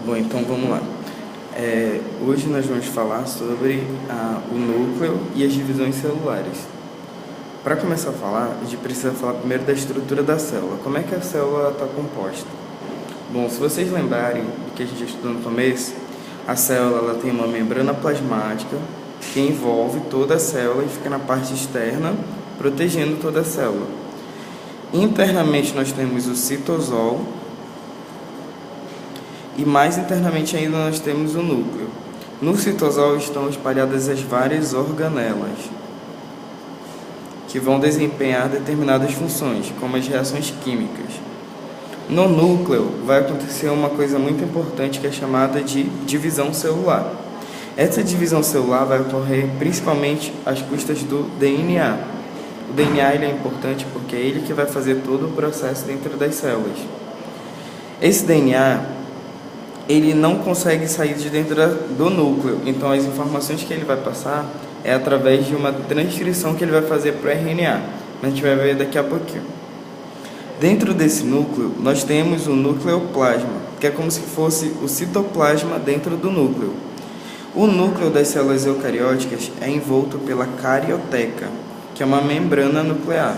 Bom, então vamos lá. Hoje nós vamos falar sobre o núcleo e as divisões celulares. Para começar a falar, a gente precisa falar primeiro da estrutura da célula. Como é que a célula está composta? Bom, se vocês lembrarem do que a gente estudou no começo, a célula ela tem uma membrana plasmática que envolve toda a célula e fica na parte externa, protegendo toda a célula. Internamente nós temos o citosol e mais internamente ainda nós temos o núcleo. No citosol estão espalhadas as várias organelas que vão desempenhar determinadas funções, como as reações químicas. No núcleo vai acontecer uma coisa muito importante que é chamada de divisão celular. Essa divisão celular vai ocorrer principalmente às custas do DNA. O DNA ele é importante porque é ele que vai fazer todo o processo dentro das células. Esse DNA ele não consegue sair de dentro do núcleo, então as informações que ele vai passar é através de uma transcrição que ele vai fazer para o RNA. A gente vai ver daqui a pouquinho. Dentro desse núcleo, nós temos o nucleoplasma, que é como se fosse o citoplasma dentro do núcleo. O núcleo das células eucarióticas é envolto pela carioteca, que é uma membrana nuclear.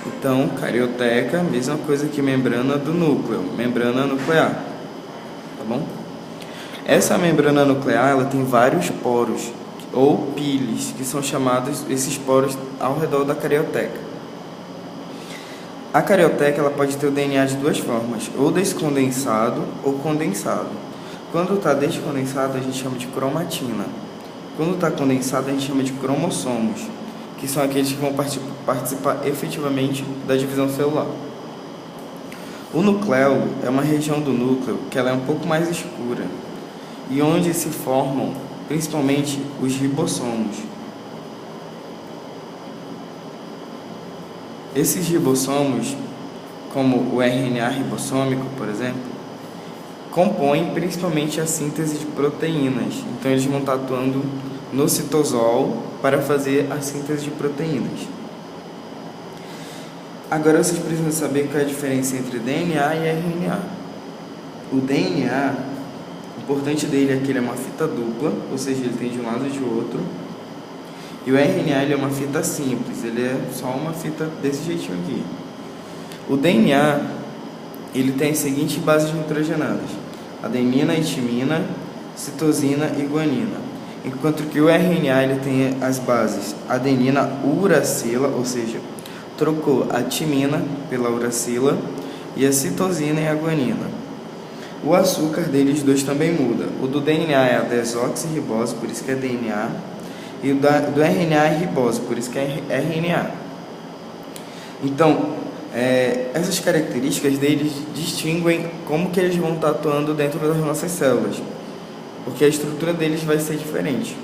Então, carioteca, mesma coisa que membrana do núcleo, membrana nuclear, tá bom? Essa membrana nuclear, ela tem vários poros, ou piles, que são chamados esses poros ao redor da carioteca. A carioteca, ela pode ter o DNA de duas formas, ou descondensado ou condensado. Quando está descondensado, a gente chama de cromatina. Quando está condensado, a gente chama de cromossomos, que são aqueles que vão participar efetivamente da divisão celular. O nucleolo é uma região do núcleo que ela é um pouco mais escura e onde se formam principalmente os ribossomos. Esses ribossomos, como o RNA ribossômico, por exemplo, compõem principalmente a síntese de proteínas. Então eles vão estar atuando no citosol para fazer a síntese de proteínas. Agora vocês precisam saber qual é a diferença entre DNA e RNA. O DNA, o importante dele é que ele é uma fita dupla, ou seja, ele tem de um lado e de outro. E o RNA ele é uma fita simples, ele é só uma fita desse jeitinho aqui. O DNA ele tem as seguintes bases nitrogenadas: adenina e timina, citosina e guanina. Enquanto que o RNA ele tem as bases adenina uracila, ou seja, trocou a timina pela uracila, e a citosina e a guanina. O açúcar deles dois também muda. O do DNA é a desoxirribose, por isso que é DNA, e o do RNA é ribose, por isso que é RNA. Então, essas características deles distinguem como que eles vão estar atuando dentro das nossas células, porque a estrutura deles vai ser diferente.